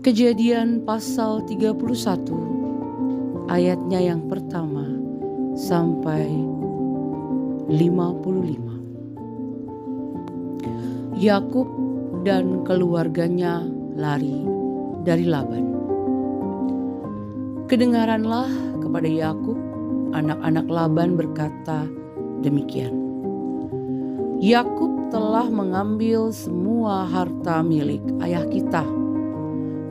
Kejadian pasal 31 ayatnya yang pertama sampai 55. Yakub dan keluarganya lari dari Laban. Kedengaranlah kepada Yakub, anak-anak Laban berkata demikian. Yakub telah mengambil semua harta milik ayah kita,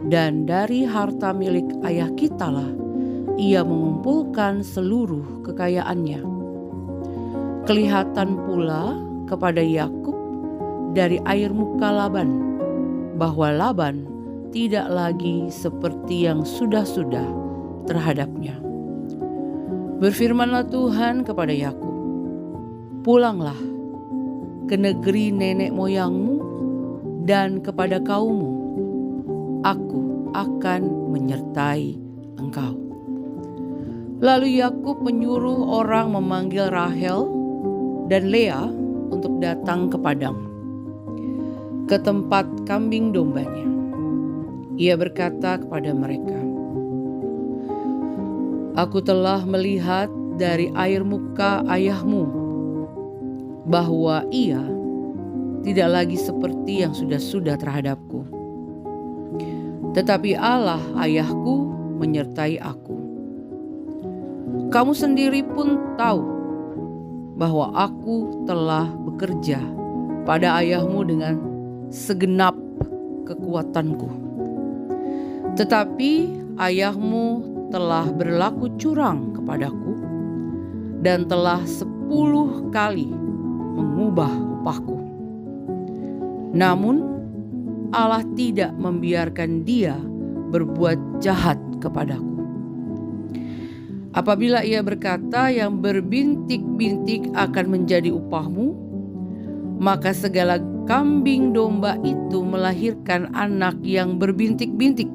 dan dari harta milik ayah kitalah ia mengumpulkan seluruh kekayaannya. Kelihatan pula kepada Yakub dari air muka Laban bahwa Laban tidak lagi seperti yang sudah-sudah terhadapnya. Berfirmanlah Tuhan kepada Yakub, "Pulanglah ke negeri nenek moyangmu dan kepada kaummu. Aku akan menyertai engkau." Lalu Yakub menyuruh orang memanggil Rahel dan Lea untuk datang ke padang, ke tempat kambing dombanya. Ia berkata kepada mereka, "Aku telah melihat dari air muka ayahmu bahwa ia tidak lagi seperti yang sudah-sudah terhadapku. Tetapi Allah ayahku menyertai aku. Kamu sendiri pun tahu bahwa aku telah bekerja pada ayahmu dengan segenap kekuatanku. Tetapi ayahmu telah berlaku curang kepadaku dan telah 10 kali mengubah upahku. Namun Allah tidak membiarkan dia berbuat jahat kepadaku. Apabila ia berkata yang berbintik-bintik akan menjadi upahmu, maka segala kambing domba itu melahirkan anak yang berbintik-bintik.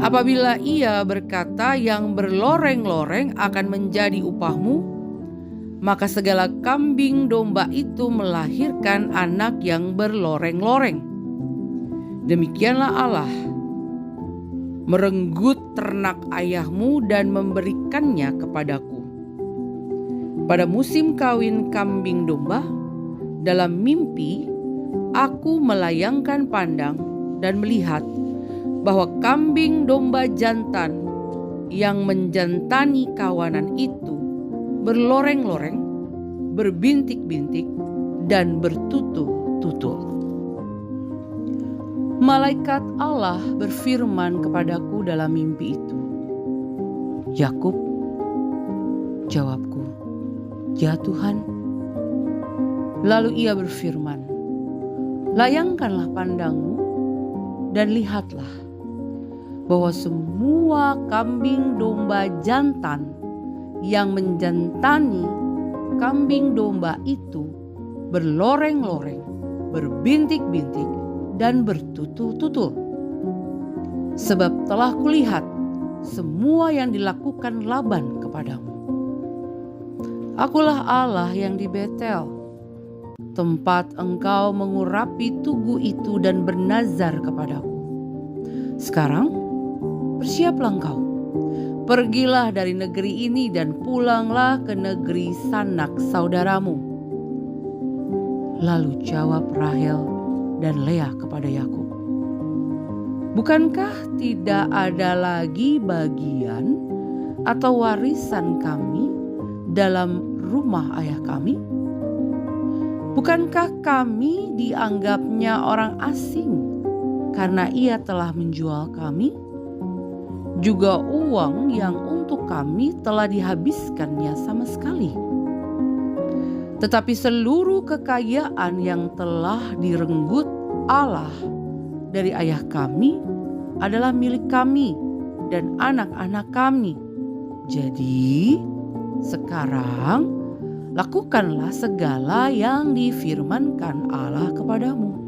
Apabila ia berkata yang berloreng-loreng akan menjadi upahmu, maka segala kambing domba itu melahirkan anak yang berloreng-loreng. Demikianlah Allah merenggut ternak ayahmu dan memberikannya kepadaku. Pada musim kawin kambing domba, dalam mimpi aku melayangkan pandang dan melihat bahwa kambing domba jantan yang menjantani kawanan itu berloreng-loreng, berbintik-bintik, dan bertutul-tutul. Malaikat Allah berfirman kepadaku dalam mimpi itu, "Yakub." Jawabku, "Ya Tuhan." Lalu ia berfirman, "Layangkanlah pandangmu dan lihatlah bahwa semua kambing domba jantan yang menjantani kambing domba itu berloreng-loreng, berbintik-bintik, dan bertutul-tutul. Sebab telah kulihat semua yang dilakukan Laban kepadamu. Akulah Allah yang di Betel, tempat engkau mengurapi tugu itu dan bernazar kepadaku. Sekarang bersiaplah engkau, pergilah dari negeri ini dan pulanglah ke negeri sanak saudaramu." Lalu jawab Rahel dan Lea kepada Yakub, "Bukankah tidak ada lagi bagian atau warisan kami dalam rumah ayah kami? Bukankah kami dianggapnya orang asing karena ia telah menjual kami? Juga uang yang untuk kami telah dihabiskannya sama sekali. Tetapi seluruh kekayaan yang telah direnggut Allah dari ayah kami adalah milik kami dan anak-anak kami. Jadi sekarang lakukanlah segala yang difirmankan Allah kepadamu."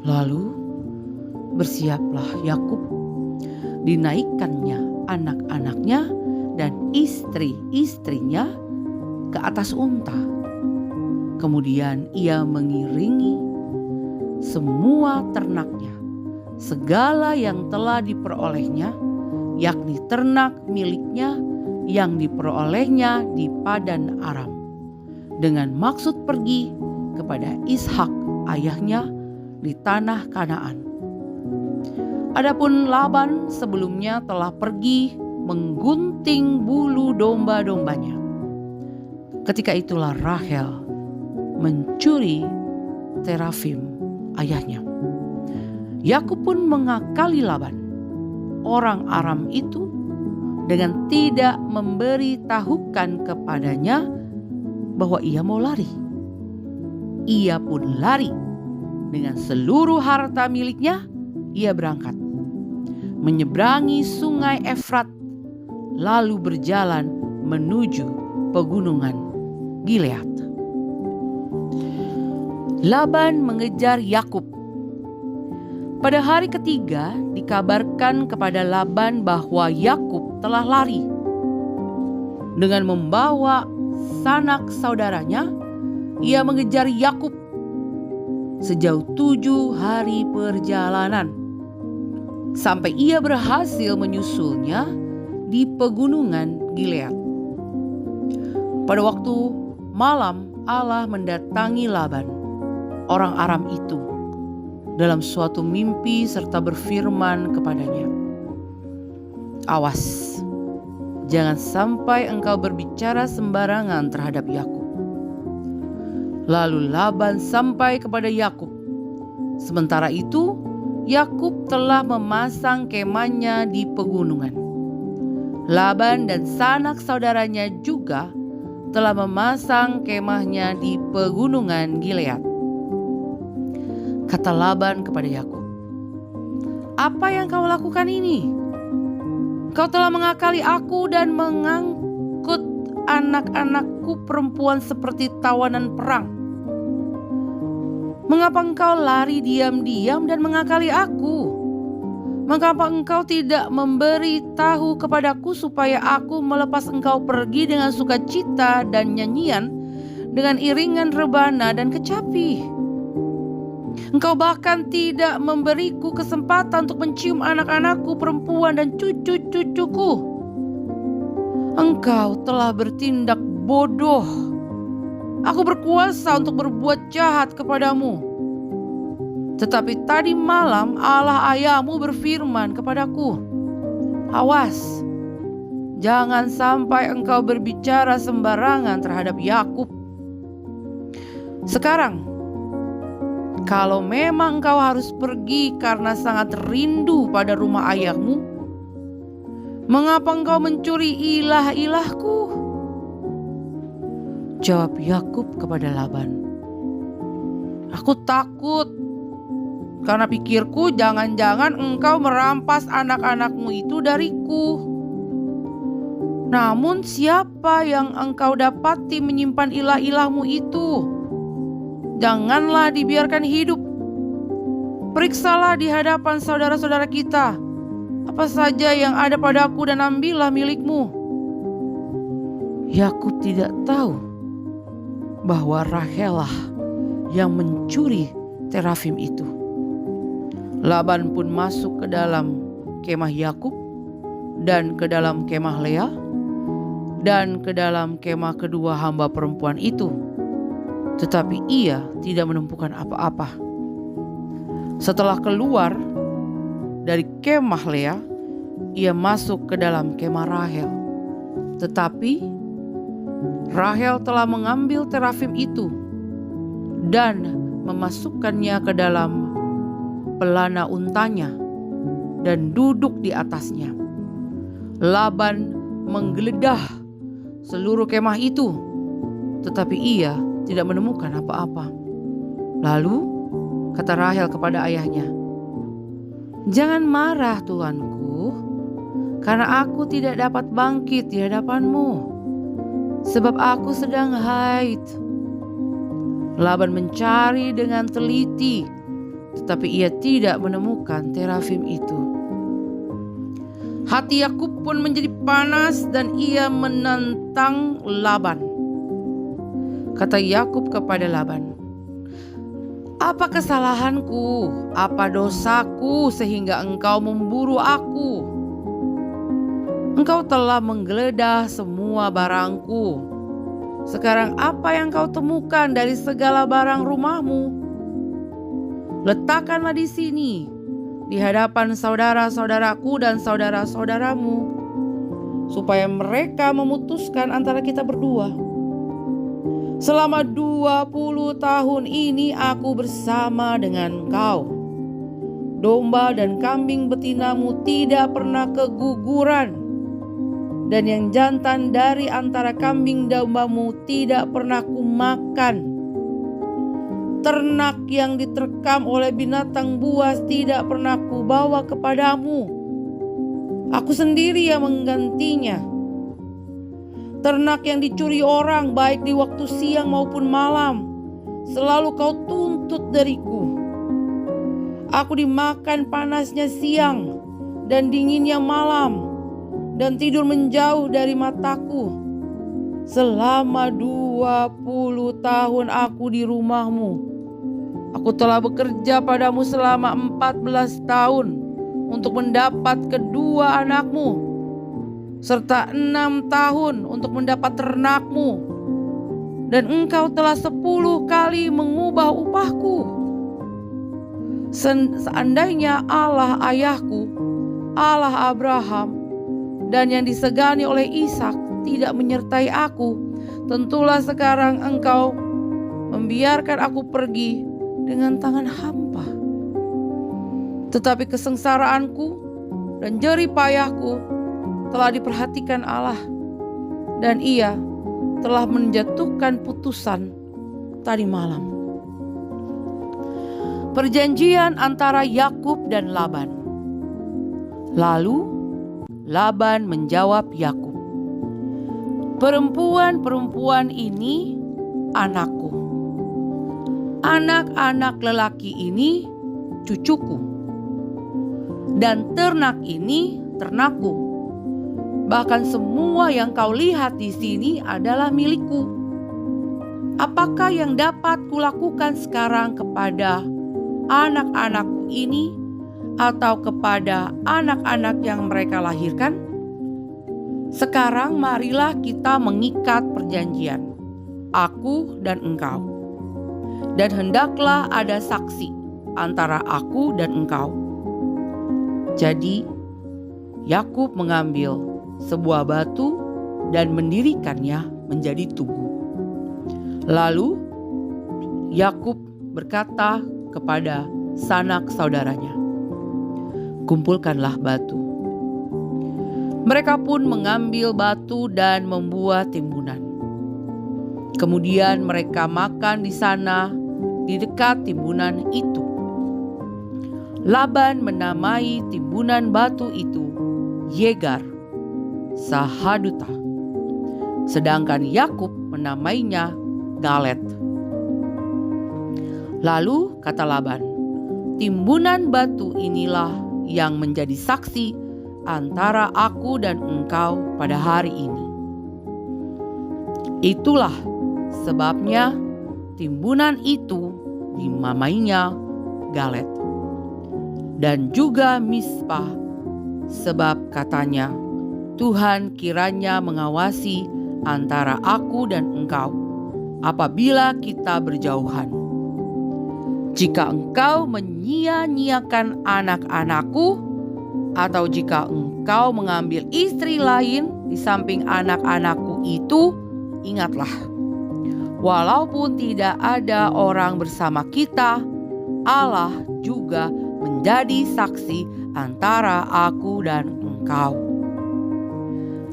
Lalu bersiaplah Yakub, dinaikkannya anak-anaknya dan istri-istrinya ke atas unta. Kemudian ia mengiringi semua ternaknya segala yang telah diperolehnya, yakni ternak miliknya yang diperolehnya di Padan Aram, dengan maksud pergi kepada Ishak ayahnya di tanah Kanaan. Adapun Laban sebelumnya telah pergi menggunting bulu domba-dombanya. Ketika itulah Rahel mencuri terafim ayahnya. Yakub pun mengakali Laban, orang Aram itu, dengan tidak memberitahukan kepadanya bahwa ia mau lari. Ia pun lari. Dengan seluruh harta miliknya, ia berangkat menyeberangi sungai Efrat, lalu berjalan menuju pegunungan Gilead. Laban mengejar Yakub. Pada hari ketiga dikabarkan kepada Laban bahwa Yakub telah lari. Dengan membawa sanak saudaranya, ia mengejar Yakub sejauh 7 hari perjalanan, sampai ia berhasil menyusulnya di pegunungan Gilead. Pada waktu malam Allah mendatangi Laban, orang Aram itu, dalam suatu mimpi serta berfirman kepadanya, "Awas, jangan sampai engkau berbicara sembarangan terhadap Yakub." Lalu Laban sampai kepada Yakub. Sementara itu, Yakub telah memasang kemahnya di pegunungan. Laban dan sanak saudaranya juga telah memasang kemahnya di pegunungan Gilead. Kata Laban kepada Yakub, "Apa yang kau lakukan ini? Kau telah mengakali aku dan mengangkut anak-anakku perempuan seperti tawanan perang. Mengapa engkau lari diam-diam dan mengakali aku? Mengapa engkau tidak memberi tahu kepadaku supaya aku melepas engkau pergi dengan sukacita dan nyanyian, dengan iringan rebana dan kecapi? Engkau bahkan tidak memberiku kesempatan untuk mencium anak-anakku perempuan dan cucu-cucuku. Engkau telah bertindak bodoh. Aku berkuasa untuk berbuat jahat kepadamu. Tetapi tadi malam Allah ayahmu berfirman kepadaku, 'Awas, jangan sampai engkau berbicara sembarangan terhadap Yakub.' Sekarang, kalau memang engkau harus pergi karena sangat rindu pada rumah ayahmu, mengapa engkau mencuri ilah-ilahku?" Jawab Yakub kepada Laban, "Aku takut, karena pikirku jangan-jangan engkau merampas anak-anakmu itu dariku. Namun siapa yang engkau dapati menyimpan ilah-ilahmu itu? Janganlah dibiarkan hidup. Periksalah di hadapan saudara-saudara kita apa saja yang ada padaku dan ambillah milikmu." Yakub tidak tahu bahwa Rahelah yang mencuri terafim itu. Laban pun masuk ke dalam kemah Yakub dan ke dalam kemah Lea dan ke dalam kemah kedua hamba perempuan itu, tetapi ia tidak menemukan apa-apa. Setelah keluar dari kemah Lea, ia masuk ke dalam kemah Rahel, tetapi Rahel telah mengambil terafim itu dan memasukkannya ke dalam pelana untanya dan duduk di atasnya. Laban menggeledah seluruh kemah itu, tetapi ia tidak menemukan apa-apa. Lalu kata Rahel kepada ayahnya, "Jangan marah tuanku, karena aku tidak dapat bangkit di hadapanmu, sebab aku sedang haid." Laban mencari dengan teliti, tetapi ia tidak menemukan terafim itu. Hati Yakub pun menjadi panas dan ia menentang Laban. Kata Yakub kepada Laban, Apa kesalahanku? Apa dosaku sehingga engkau memburu aku? Engkau telah menggeledah semua barangku. Sekarang apa yang kau temukan dari segala barang rumahmu? Letakkanlah di sini, di hadapan saudara-saudaraku dan saudara-saudaramu, supaya mereka memutuskan antara kita berdua. Selama 20 tahun ini aku bersama dengan engkau. Domba dan kambing betinamu tidak pernah keguguran, dan yang jantan dari antara kambing dombamu tidak pernah kumakan. Ternak yang diterkam oleh binatang buas tidak pernah kubawa kepadamu. Aku sendiri yang menggantinya. Ternak yang dicuri orang baik di waktu siang maupun malam, selalu kau tuntut dariku. Aku dimakan panasnya siang dan dinginnya malam, dan tidur menjauh dari mataku. Selama 20 tahun aku di rumahmu. Aku telah bekerja padamu selama 14 tahun untuk mendapat kedua anakmu, serta 6 tahun untuk mendapat ternakmu, dan engkau telah 10 kali mengubah upahku. Seandainya Allah ayahku, Allah Abraham, dan yang disegani oleh Ishak tidak menyertai aku, tentulah sekarang engkau membiarkan aku pergi dengan tangan hampa. Tetapi kesengsaraanku dan jerih payahku telah diperhatikan Allah, dan Ia telah menjatuhkan putusan tadi malam. Perjanjian antara Yakub dan Laban. Lalu Laban menjawab Yakub, "Perempuan-perempuan ini anakku, anak-anak lelaki ini cucuku, dan ternak ini ternakku. Bahkan semua yang kau lihat di sini adalah milikku. Apakah yang dapat kulakukan sekarang kepada anak-anakku ini atau kepada anak-anak yang mereka lahirkan? Sekarang marilah kita mengikat perjanjian, aku dan engkau. Dan hendaklah ada saksi antara aku dan engkau." Jadi Yakub mengambil sebuah batu dan mendirikannya menjadi tugu. Lalu Yakub berkata kepada sanak saudaranya, "Kumpulkanlah batu." Mereka pun mengambil batu dan membuat timbunan. Kemudian mereka makan di sana di dekat timbunan itu. Laban menamai timbunan batu itu Yegar Sahaduta, sedangkan Yakub menamainya Galet. Lalu kata Laban, "Timbunan batu inilah yang menjadi saksi antara aku dan engkau pada hari ini. Itulah sebabnya timbunan itu dinamainya Galet. Dan juga Mispa, sebab katanya, Tuhan kiranya mengawasi antara aku dan engkau apabila kita berjauhan. Jika engkau menyia-nyiakan anak-anakku, atau jika engkau mengambil istri lain di samping anak-anakku itu, ingatlah, walaupun tidak ada orang bersama kita, Allah juga menjadi saksi antara aku dan engkau."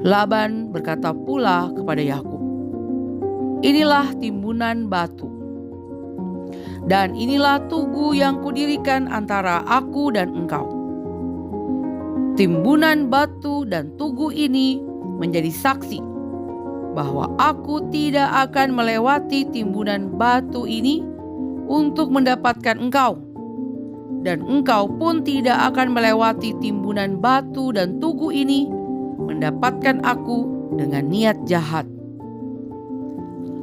Laban berkata pula kepada Yakub, "Inilah timbunan batu, dan inilah tugu yang kudirikan antara aku dan engkau. Timbunan batu dan tugu ini menjadi saksi bahwa aku tidak akan melewati timbunan batu ini untuk mendapatkan engkau, dan engkau pun tidak akan melewati timbunan batu dan tugu ini mendapatkan aku dengan niat jahat.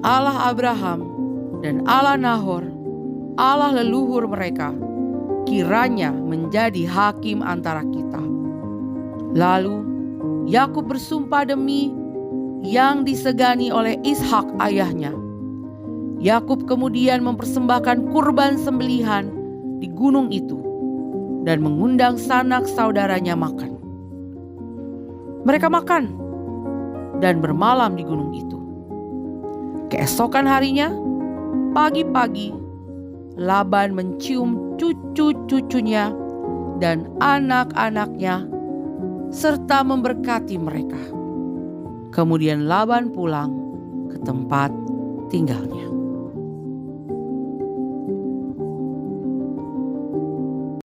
Allah Abraham dan Allah Nahor Allah leluhur mereka, kiranya menjadi hakim antara kita." Lalu Yakub bersumpah demi yang disegani oleh Ishak ayahnya. Yakub kemudian mempersembahkan kurban sembelihan di gunung itu dan mengundang sanak saudaranya makan. Mereka makan dan bermalam di gunung itu. Keesokan harinya, pagi-pagi, Laban mencium cucu-cucunya dan anak-anaknya serta memberkati mereka. Kemudian Laban pulang ke tempat tinggalnya.